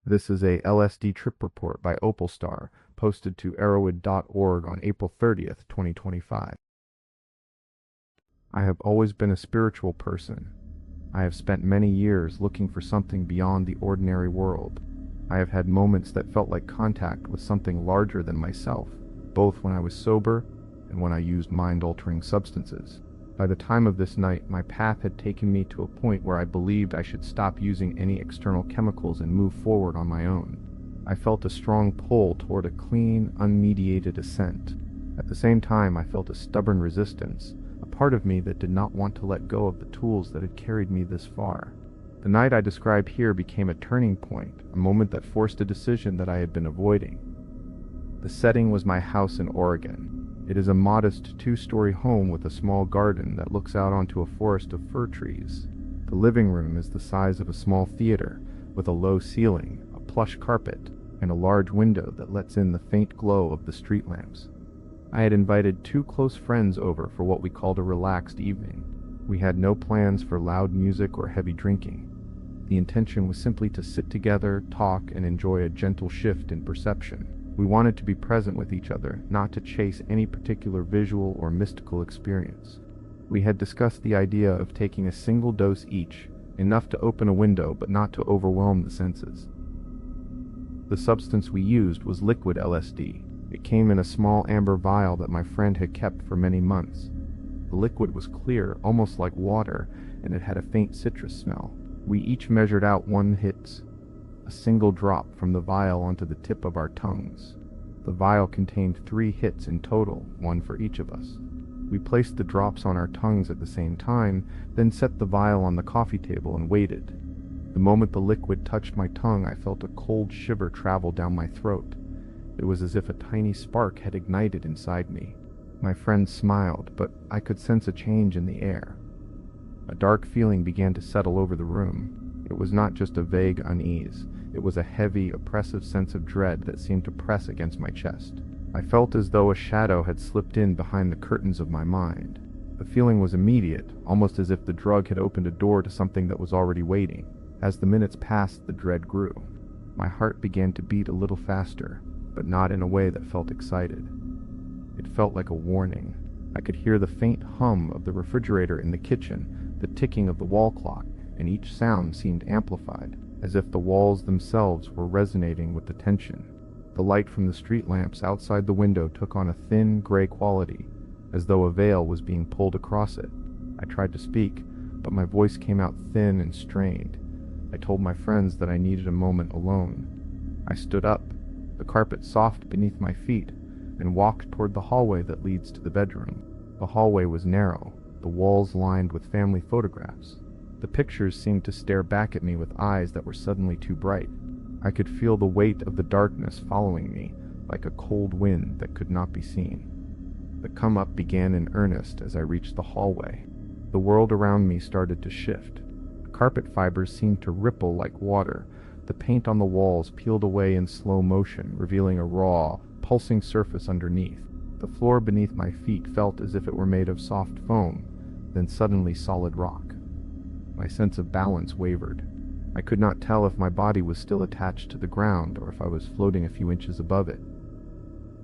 This is a LSD trip report by Opalstar, posted to arrowwood.org on April 30th, 2025. I have always been a spiritual person. I have spent many years looking for something beyond the ordinary world. I have had moments that felt like contact with something larger than myself, both when I was sober and when I used mind-altering substances. By the time of this night, my path had taken me to a point where I believed I should stop using any external chemicals and move forward on my own. I felt a strong pull toward a clean, unmediated ascent. At the same time, I felt a stubborn resistance, a part of me that did not want to let go of the tools that had carried me this far. The night I describe here became a turning point, a moment that forced a decision that I had been avoiding. The setting was my house in Oregon. It is a modest two-story home with a small garden that looks out onto a forest of fir trees. The living room is the size of a small theater, with a low ceiling, a plush carpet, and a large window that lets in the faint glow of the street lamps. I had invited 2 close friends over for what we called a relaxed evening. We had no plans for loud music or heavy drinking. The intention was simply to sit together, talk, and enjoy a gentle shift in perception. We wanted to be present with each other, not to chase any particular visual or mystical experience. We had discussed the idea of taking a single dose each, enough to open a window but not to overwhelm the senses. The substance we used was liquid LSD. It came in a small amber vial that my friend had kept for many months. The liquid was clear, almost like water, and it had a faint citrus smell. We each measured out 1 hit, a single drop from the vial onto the tip of our tongues. The vial contained 3 hits in total, 1 for each of us. We placed the drops on our tongues at the same time, then set the vial on the coffee table and waited. The moment the liquid touched my tongue, I felt a cold shiver travel down my throat. It was as if a tiny spark had ignited inside me. My friend smiled, but I could sense a change in the air. A dark feeling began to settle over the room. It was not just a vague unease. It was a heavy, oppressive sense of dread that seemed to press against my chest. I felt as though a shadow had slipped in behind the curtains of my mind. The feeling was immediate, almost as if the drug had opened a door to something that was already waiting. As the minutes passed, the dread grew. My heart began to beat a little faster, but not in a way that felt excited. It felt like a warning. I could hear the faint hum of the refrigerator in the kitchen, the ticking of the wall clock, and each sound seemed amplified, as if the walls themselves were resonating with the tension. The light from the street lamps outside the window took on a thin, gray quality, as though a veil was being pulled across it. I tried to speak, but my voice came out thin and strained. I told my friends that I needed a moment alone. I stood up, the carpet soft beneath my feet, and walked toward the hallway that leads to the bedroom. The hallway was narrow, the walls lined with family photographs. The pictures seemed to stare back at me with eyes that were suddenly too bright. I could feel the weight of the darkness following me, like a cold wind that could not be seen. The come-up began in earnest as I reached the hallway. The world around me started to shift. The carpet fibers seemed to ripple like water. The paint on the walls peeled away in slow motion, revealing a raw, pulsing surface underneath. The floor beneath my feet felt as if it were made of soft foam, then suddenly solid rock. My sense of balance wavered. I could not tell if my body was still attached to the ground or if I was floating a few inches above it.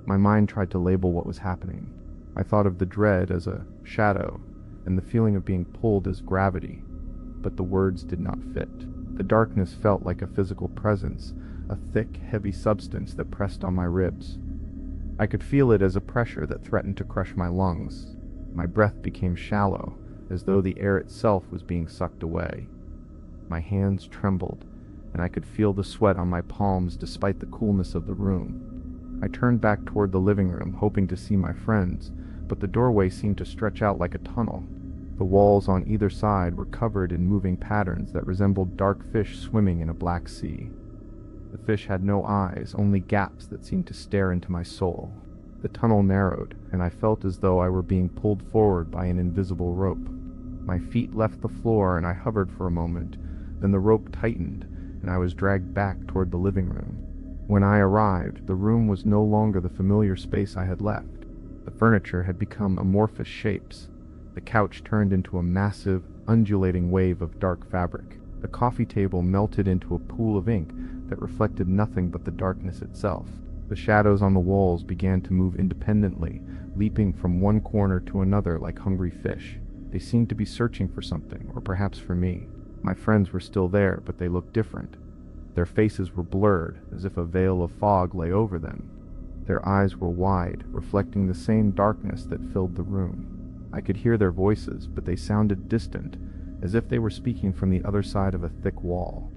My mind tried to label what was happening. I thought of the dread as a shadow and the feeling of being pulled as gravity, but the words did not fit. The darkness felt like a physical presence, a thick, heavy substance that pressed on my ribs. I could feel it as a pressure that threatened to crush my lungs. My breath became shallow, as though the air itself was being sucked away. My hands trembled, and I could feel the sweat on my palms despite the coolness of the room. I turned back toward the living room, hoping to see my friends, but the doorway seemed to stretch out like a tunnel. The walls on either side were covered in moving patterns that resembled dark fish swimming in a black sea. The fish had no eyes, only gaps that seemed to stare into my soul. The tunnel narrowed, and I felt as though I were being pulled forward by an invisible rope. My feet left the floor and I hovered for a moment, then the rope tightened, and I was dragged back toward the living room. When I arrived, the room was no longer the familiar space I had left. The furniture had become amorphous shapes. The couch turned into a massive, undulating wave of dark fabric. The coffee table melted into a pool of ink that reflected nothing but the darkness itself. The shadows on the walls began to move independently, leaping from one corner to another like hungry fish. They seemed to be searching for something, or perhaps for me. My friends were still there, but they looked different. Their faces were blurred, as if a veil of fog lay over them. Their eyes were wide, reflecting the same darkness that filled the room. I could hear their voices, but they sounded distant, as if they were speaking from the other side of a thick wall.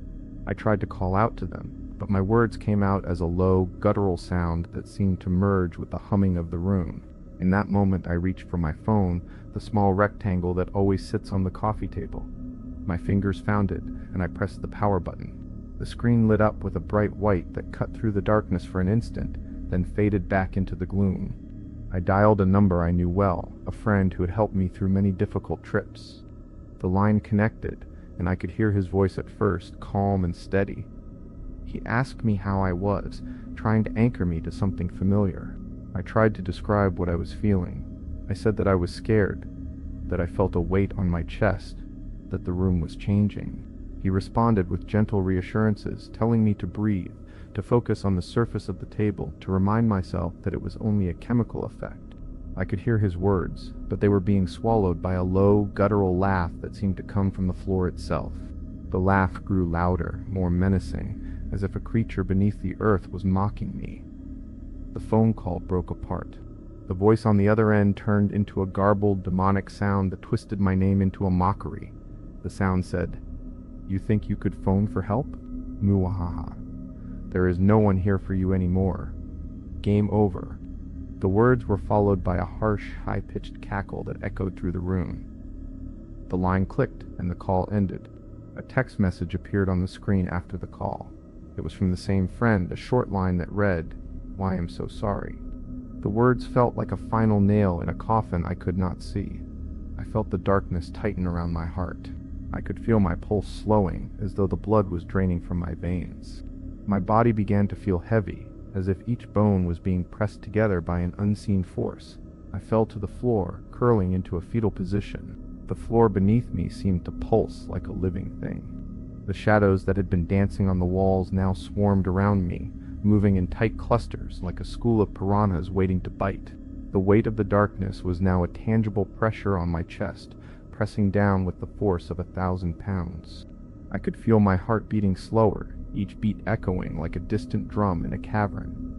I tried to call out to them, but my words came out as a low, guttural sound that seemed to merge with the humming of the room. In that moment I reached for my phone, the small rectangle that always sits on the coffee table. My fingers found it, and I pressed the power button. The screen lit up with a bright white that cut through the darkness for an instant, then faded back into the gloom. I dialed a number I knew well, a friend who had helped me through many difficult trips. The line connected, and I could hear his voice at first, calm and steady. He asked me how I was, trying to anchor me to something familiar. I tried to describe what I was feeling. I said that I was scared, that I felt a weight on my chest, that the room was changing. He responded with gentle reassurances, telling me to breathe, to focus on the surface of the table, to remind myself that it was only a chemical effect. I could hear his words, but they were being swallowed by a low, guttural laugh that seemed to come from the floor itself. The laugh grew louder, more menacing, as if a creature beneath the earth was mocking me. The phone call broke apart. The voice on the other end turned into a garbled, demonic sound that twisted my name into a mockery. The sound said, "You think you could phone for help? Muahaha. There is no one here for you anymore. Game over." The words were followed by a harsh, high-pitched cackle that echoed through the room. The line clicked, and the call ended. A text message appeared on the screen after the call. It was from the same friend, a short line that read, "Why I'm so sorry." The words felt like a final nail in a coffin I could not see. I felt the darkness tighten around my heart. I could feel my pulse slowing, as though the blood was draining from my veins. My body began to feel heavy, as if each bone was being pressed together by an unseen force. I fell to the floor, curling into a fetal position. The floor beneath me seemed to pulse like a living thing. The shadows that had been dancing on the walls now swarmed around me, moving in tight clusters like a school of piranhas waiting to bite. The weight of the darkness was now a tangible pressure on my chest, pressing down with the force of 1,000 pounds. I could feel my heart beating slower, each beat echoing like a distant drum in a cavern.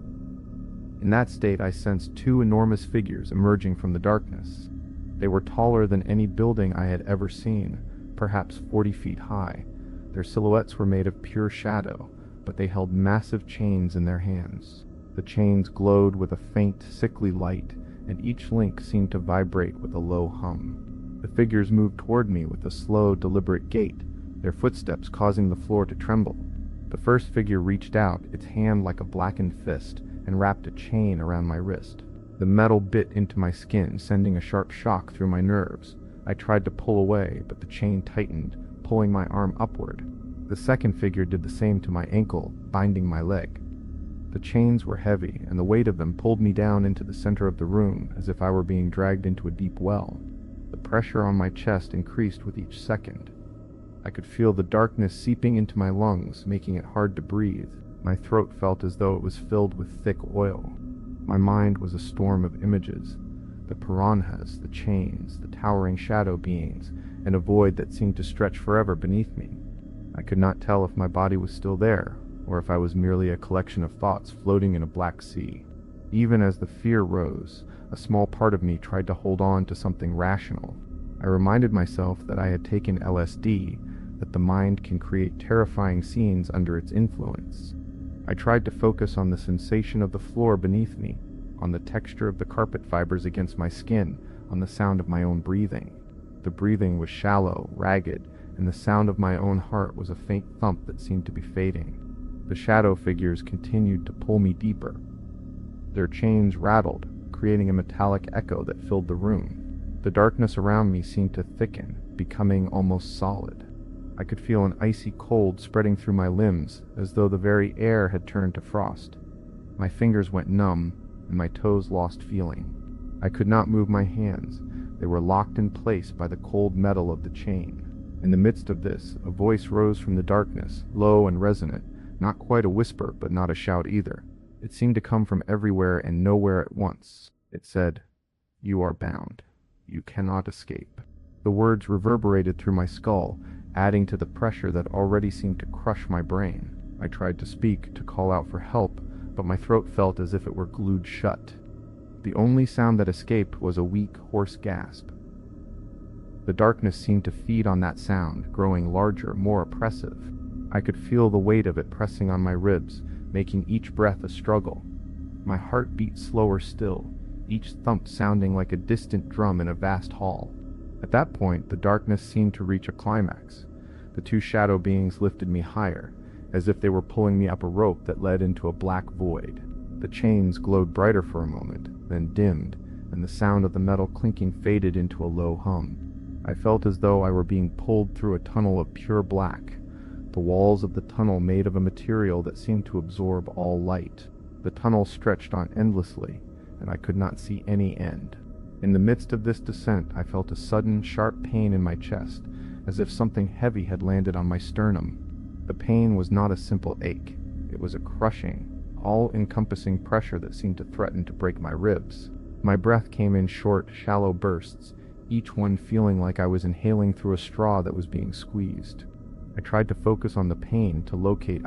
In that state, I sensed two enormous figures emerging from the darkness. They were taller than any building I had ever seen, perhaps 40 feet high. Their silhouettes were made of pure shadow, but they held massive chains in their hands. The chains glowed with a faint, sickly light, and each link seemed to vibrate with a low hum. The figures moved toward me with a slow, deliberate gait, their footsteps causing the floor to tremble. The first figure reached out, its hand like a blackened fist, and wrapped a chain around my wrist. The metal bit into my skin, sending a sharp shock through my nerves. I tried to pull away, but the chain tightened, pulling my arm upward. The second figure did the same to my ankle, binding my leg. The chains were heavy, and the weight of them pulled me down into the center of the room, as if I were being dragged into a deep well. The pressure on my chest increased with each second. I could feel the darkness seeping into my lungs, making it hard to breathe. My throat felt as though it was filled with thick oil. My mind was a storm of images. The piranhas, the chains, the towering shadow beings, and a void that seemed to stretch forever beneath me. I could not tell if my body was still there, or if I was merely a collection of thoughts floating in a black sea. Even as the fear rose, a small part of me tried to hold on to something rational. I reminded myself that I had taken LSD, that the mind can create terrifying scenes under its influence. I tried to focus on the sensation of the floor beneath me, on the texture of the carpet fibers against my skin, on the sound of my own breathing. The breathing was shallow, ragged, and the sound of my own heart was a faint thump that seemed to be fading. The shadow figures continued to pull me deeper. Their chains rattled, creating a metallic echo that filled the room. The darkness around me seemed to thicken, becoming almost solid. I could feel an icy cold spreading through my limbs, as though the very air had turned to frost. My fingers went numb, and my toes lost feeling. I could not move my hands. They were locked in place by the cold metal of the chain. In the midst of this, a voice rose from the darkness, low and resonant, not quite a whisper, but not a shout either. It seemed to come from everywhere and nowhere at once. It said, "You are bound. You cannot escape." The words reverberated through my skull, adding to the pressure that already seemed to crush my brain. I tried to speak, to call out for help, but my throat felt as if it were glued shut. The only sound that escaped was a weak, hoarse gasp. The darkness seemed to feed on that sound, growing larger, more oppressive. I could feel the weight of it pressing on my ribs, making each breath a struggle. My heart beat slower still, each thump sounding like a distant drum in a vast hall. At that point, the darkness seemed to reach a climax. The two shadow beings lifted me higher, as if they were pulling me up a rope that led into a black void. The chains glowed brighter for a moment, then dimmed, and the sound of the metal clinking faded into a low hum. I felt as though I were being pulled through a tunnel of pure black, the walls of the tunnel made of a material that seemed to absorb all light. The tunnel stretched on endlessly, and I could not see any end. In the midst of this descent, I felt a sudden, sharp pain in my chest, as if something heavy had landed on my sternum. The pain was not a simple ache. It was a crushing, all-encompassing pressure that seemed to threaten to break my ribs. My breath came in short, shallow bursts, each one feeling like I was inhaling through a straw that was being squeezed. I tried to focus on the pain, to locate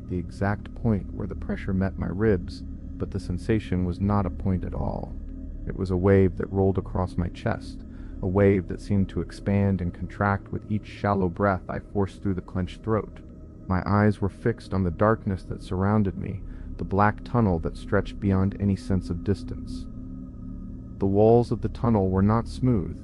the exact point where the pressure met my ribs, but the sensation was not a point at all. It was a wave that rolled across my chest, a wave that seemed to expand and contract with each shallow breath I forced through the clenched throat. My eyes were fixed on the darkness that surrounded me, the black tunnel that stretched beyond any sense of distance. The walls of the tunnel were not smooth.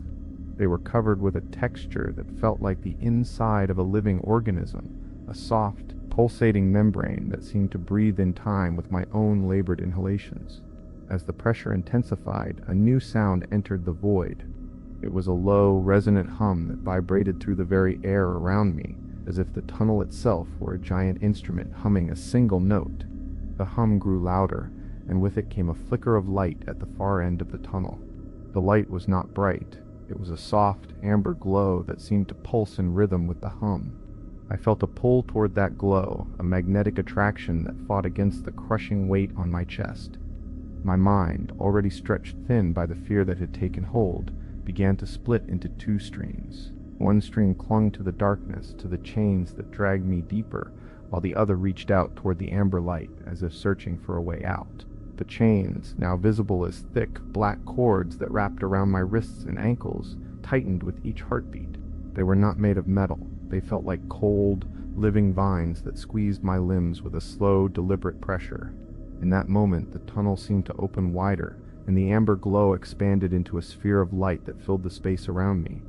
They were covered with a texture that felt like the inside of a living organism, a soft, pulsating membrane that seemed to breathe in time with my own labored inhalations. As the pressure intensified, a new sound entered the void. It was a low, resonant hum that vibrated through the very air around me, as if the tunnel itself were a giant instrument humming a single note. The hum grew louder, and with it came a flicker of light at the far end of the tunnel. The light was not bright. It was a soft, amber glow that seemed to pulse in rhythm with the hum. I felt a pull toward that glow, a magnetic attraction that fought against the crushing weight on my chest. My mind, already stretched thin by the fear that had taken hold, began to split into two streams. One stream clung to the darkness, to the chains that dragged me deeper, while the other reached out toward the amber light, as if searching for a way out. The chains, now visible as thick, black cords that wrapped around my wrists and ankles, tightened with each heartbeat. They were not made of metal. They felt like cold, living vines that squeezed my limbs with a slow, deliberate pressure. In that moment, the tunnel seemed to open wider, and the amber glow expanded into a sphere of light that filled the space around me.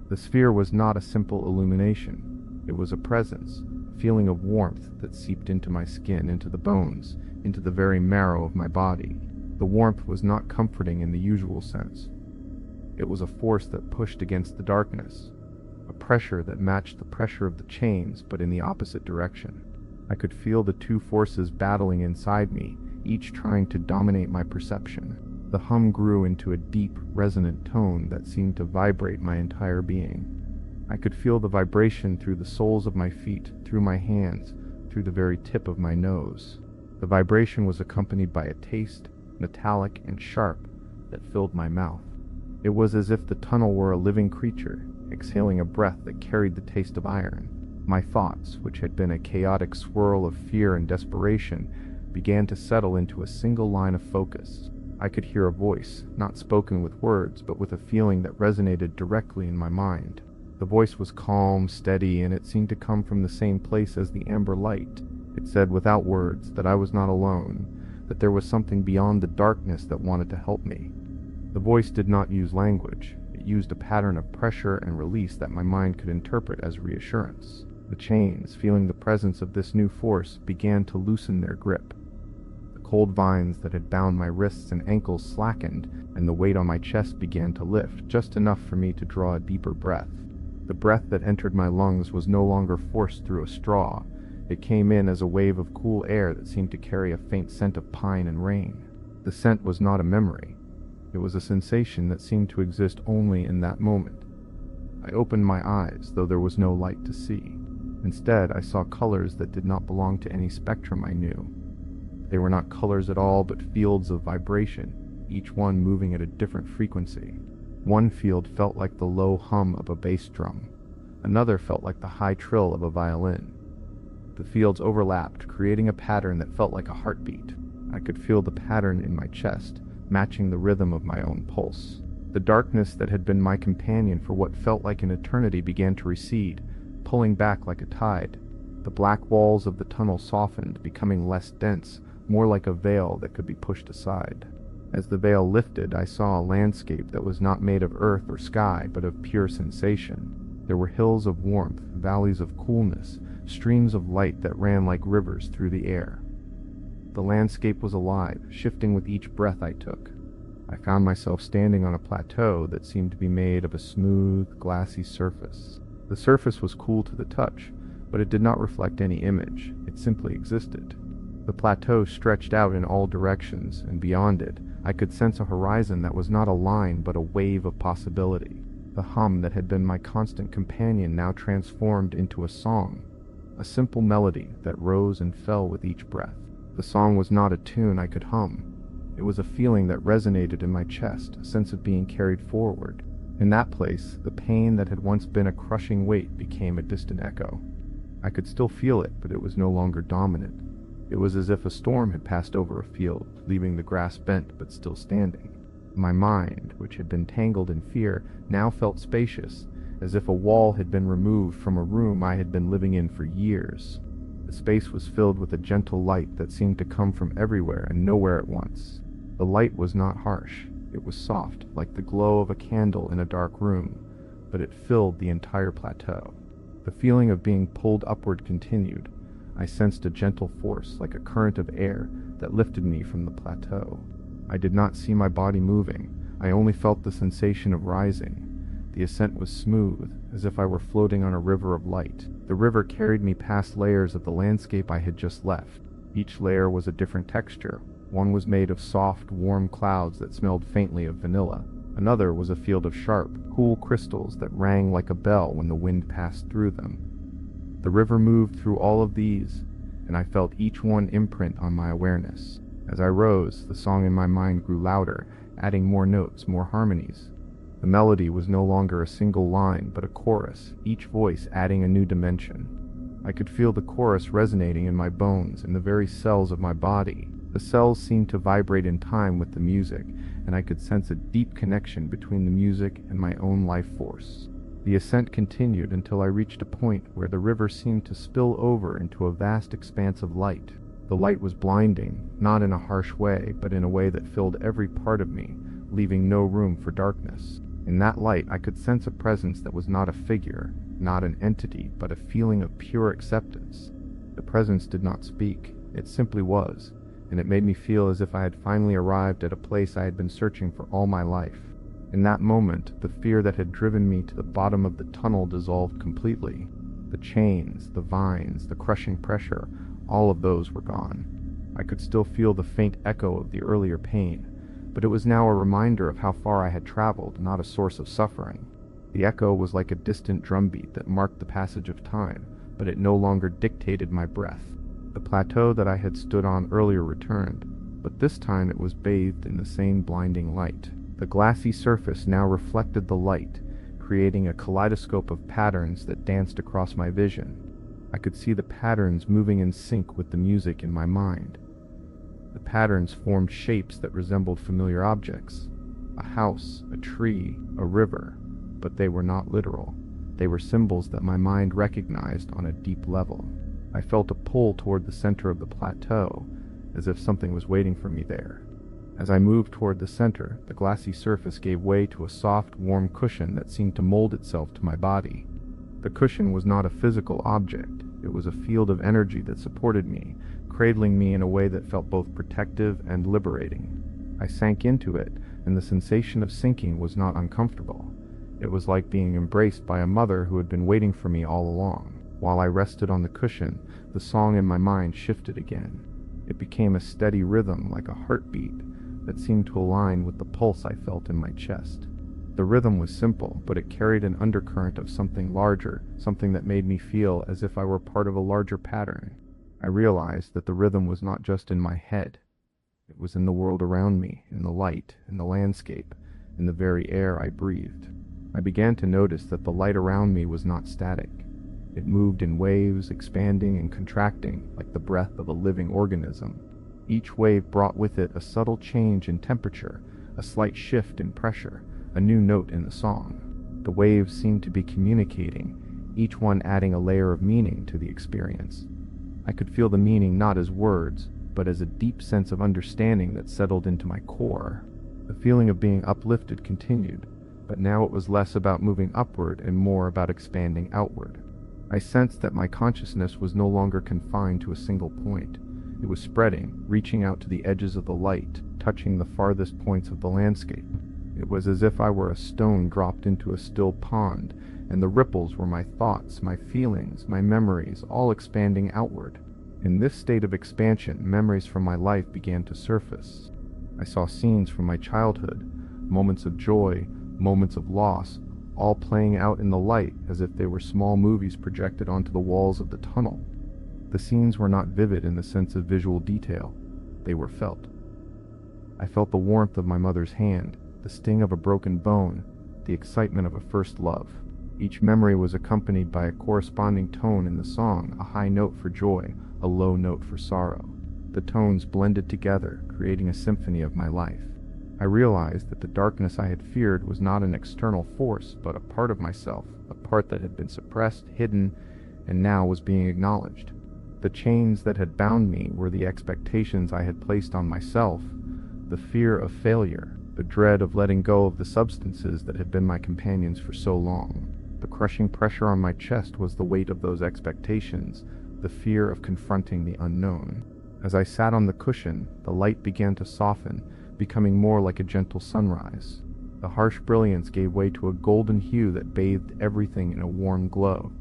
The sphere was not a simple illumination. It was a presence, a feeling of warmth that seeped into my skin, into the bones, into the very marrow of my body. The warmth was not comforting in the usual sense. It was a force that pushed against the darkness, a pressure that matched the pressure of the chains, but in the opposite direction. I could feel the two forces battling inside me, each trying to dominate my perception. The hum grew into a deep, resonant tone that seemed to vibrate my entire being. I could feel the vibration through the soles of my feet, through my hands, through the very tip of my nose. The vibration was accompanied by a taste, metallic and sharp, that filled my mouth. It was as if the tunnel were a living creature, exhaling a breath that carried the taste of iron. My thoughts, which had been a chaotic swirl of fear and desperation, began to settle into a single line of focus. I could hear a voice, not spoken with words, but with a feeling that resonated directly in my mind. The voice was calm, steady, and it seemed to come from the same place as the amber light. It said without words that I was not alone, that there was something beyond the darkness that wanted to help me. The voice did not use language. It used a pattern of pressure and release that my mind could interpret as reassurance. The chains, feeling the presence of this new force, began to loosen their grip. The cold vines that had bound my wrists and ankles slackened, and the weight on my chest began to lift, just enough for me to draw a deeper breath. The breath that entered my lungs was no longer forced through a straw. It came in as a wave of cool air that seemed to carry a faint scent of pine and rain. The scent was not a memory. It was a sensation that seemed to exist only in that moment. I opened my eyes, though there was no light to see. Instead, I saw colors that did not belong to any spectrum I knew. They were not colors at all, but fields of vibration, each one moving at a different frequency. One field felt like the low hum of a bass drum. Another felt like the high trill of a violin. The fields overlapped, creating a pattern that felt like a heartbeat. I could feel the pattern in my chest, matching the rhythm of my own pulse. The darkness that had been my companion for what felt like an eternity began to recede, pulling back like a tide. The black walls of the tunnel softened, becoming less dense, more like a veil that could be pushed aside. As the veil lifted, I saw a landscape that was not made of earth or sky, but of pure sensation. There were hills of warmth, valleys of coolness, streams of light that ran like rivers through the air. The landscape was alive, shifting with each breath I took. I found myself standing on a plateau that seemed to be made of a smooth, glassy surface. The surface was cool to the touch, but it did not reflect any image. It simply existed. The plateau stretched out in all directions, and beyond it, I could sense a horizon that was not a line but a wave of possibility. The hum that had been my constant companion now transformed into a song, a simple melody that rose and fell with each breath. The song was not a tune I could hum. It was a feeling that resonated in my chest, a sense of being carried forward. In that place, the pain that had once been a crushing weight became a distant echo. I could still feel it, but it was no longer dominant. It was as if a storm had passed over a field, leaving the grass bent but still standing. My mind, which had been tangled in fear, now felt spacious, as if a wall had been removed from a room I had been living in for years. The space was filled with a gentle light that seemed to come from everywhere and nowhere at once. The light was not harsh. It was soft, like the glow of a candle in a dark room, but it filled the entire plateau. The feeling of being pulled upward continued. I sensed a gentle force, like a current of air, that lifted me from the plateau. I did not see my body moving. I only felt the sensation of rising. The ascent was smooth, as if I were floating on a river of light. The river carried me past layers of the landscape I had just left. Each layer was a different texture. One was made of soft, warm clouds that smelled faintly of vanilla. Another was a field of sharp, cool crystals that rang like a bell when the wind passed through them. The river moved through all of these, and I felt each one imprint on my awareness. As I rose, the song in my mind grew louder, adding more notes, more harmonies. The melody was no longer a single line, but a chorus, each voice adding a new dimension. I could feel the chorus resonating in my bones, in the very cells of my body. The cells seemed to vibrate in time with the music, and I could sense a deep connection between the music and my own life force. The ascent continued until I reached a point where the river seemed to spill over into a vast expanse of light. The light was blinding, not in a harsh way, but in a way that filled every part of me, leaving no room for darkness. In that light, I could sense a presence that was not a figure, not an entity, but a feeling of pure acceptance. The presence did not speak, it simply was, and it made me feel as if I had finally arrived at a place I had been searching for all my life. In that moment, the fear that had driven me to the bottom of the tunnel dissolved completely. The chains, the vines, the crushing pressure, all of those were gone. I could still feel the faint echo of the earlier pain, but it was now a reminder of how far I had traveled, not a source of suffering. The echo was like a distant drumbeat that marked the passage of time, but it no longer dictated my breath. The plateau that I had stood on earlier returned, but this time it was bathed in the same blinding light. The glassy surface now reflected the light, creating a kaleidoscope of patterns that danced across my vision. I could see the patterns moving in sync with the music in my mind. The patterns formed shapes that resembled familiar objects. A house, a tree, a river, but they were not literal. They were symbols that my mind recognized on a deep level. I felt a pull toward the center of the plateau, as if something was waiting for me there. As I moved toward the center, the glassy surface gave way to a soft, warm cushion that seemed to mold itself to my body. The cushion was not a physical object. It was a field of energy that supported me, cradling me in a way that felt both protective and liberating. I sank into it, and the sensation of sinking was not uncomfortable. It was like being embraced by a mother who had been waiting for me all along. While I rested on the cushion, the song in my mind shifted again. It became a steady rhythm, like a heartbeat, that seemed to align with the pulse I felt in my chest. The rhythm was simple, but it carried an undercurrent of something larger, something that made me feel as if I were part of a larger pattern. I realized that the rhythm was not just in my head. It was in the world around me, in the light, in the landscape, in the very air I breathed. I began to notice that the light around me was not static. It moved in waves, expanding and contracting like the breath of a living organism. Each wave brought with it a subtle change in temperature, a slight shift in pressure, a new note in the song. The waves seemed to be communicating, each one adding a layer of meaning to the experience. I could feel the meaning not as words, but as a deep sense of understanding that settled into my core. The feeling of being uplifted continued, but now it was less about moving upward and more about expanding outward. I sensed that my consciousness was no longer confined to a single point. It was spreading, reaching out to the edges of the light, touching the farthest points of the landscape. It was as if I were a stone dropped into a still pond, and the ripples were my thoughts, my feelings, my memories, all expanding outward. In this state of expansion, memories from my life began to surface. I saw scenes from my childhood, moments of joy, moments of loss, all playing out in the light as if they were small movies projected onto the walls of the tunnel. The scenes were not vivid in the sense of visual detail. They were felt. I felt the warmth of my mother's hand, the sting of a broken bone, the excitement of a first love. Each memory was accompanied by a corresponding tone in the song, a high note for joy, a low note for sorrow. The tones blended together, creating a symphony of my life. I realized that the darkness I had feared was not an external force, but a part of myself, a part that had been suppressed, hidden, and now was being acknowledged. The chains that had bound me were the expectations I had placed on myself, the fear of failure, the dread of letting go of the substances that had been my companions for so long. The crushing pressure on my chest was the weight of those expectations, the fear of confronting the unknown. As I sat on the cushion, the light began to soften, becoming more like a gentle sunrise. The harsh brilliance gave way to a golden hue that bathed everything in a warm glow.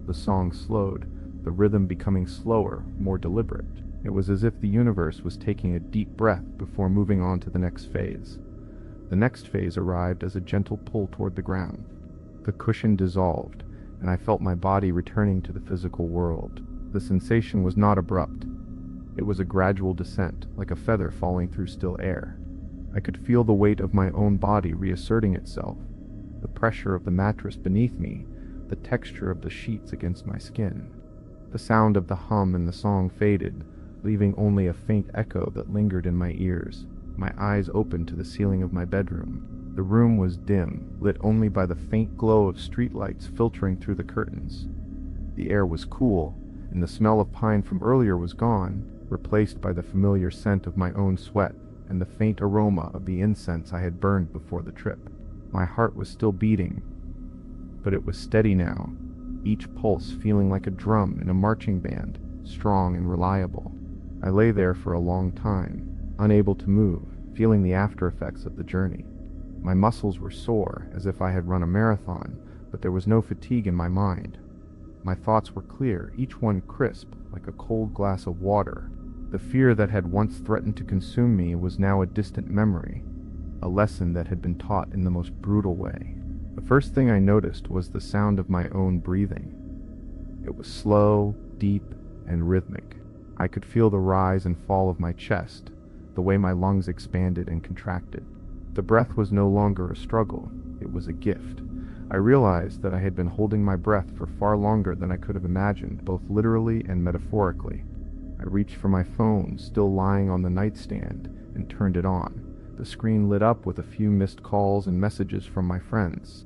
The song slowed, the rhythm becoming slower, more deliberate. It was as if the universe was taking a deep breath before moving on to the next phase. The next phase arrived as a gentle pull toward the ground. The cushion dissolved, and I felt my body returning to the physical world. The sensation was not abrupt. It was a gradual descent, like a feather falling through still air. I could feel the weight of my own body reasserting itself, the pressure of the mattress beneath me, the texture of the sheets against my skin. The sound of the hum in the song faded, leaving only a faint echo that lingered in my ears. My eyes opened to the ceiling of my bedroom. The room was dim, lit only by the faint glow of streetlights filtering through the curtains. The air was cool, and the smell of pine from earlier was gone, replaced by the familiar scent of my own sweat and the faint aroma of the incense I had burned before the trip. My heart was still beating, but it was steady now, each pulse feeling like a drum in a marching band, strong and reliable. I lay there for a long time, unable to move, feeling the after effects of the journey. My muscles were sore, as if I had run a marathon, but there was no fatigue in my mind. My thoughts were clear, each one crisp, like a cold glass of water. The fear that had once threatened to consume me was now a distant memory, a lesson that had been taught in the most brutal way. The first thing I noticed was the sound of my own breathing. It was slow, deep, and rhythmic. I could feel the rise and fall of my chest, the way my lungs expanded and contracted. The breath was no longer a struggle, it was a gift. I realized that I had been holding my breath for far longer than I could have imagined, both literally and metaphorically. I reached for my phone, still lying on the nightstand, and turned it on. The screen lit up with a few missed calls and messages from my friends.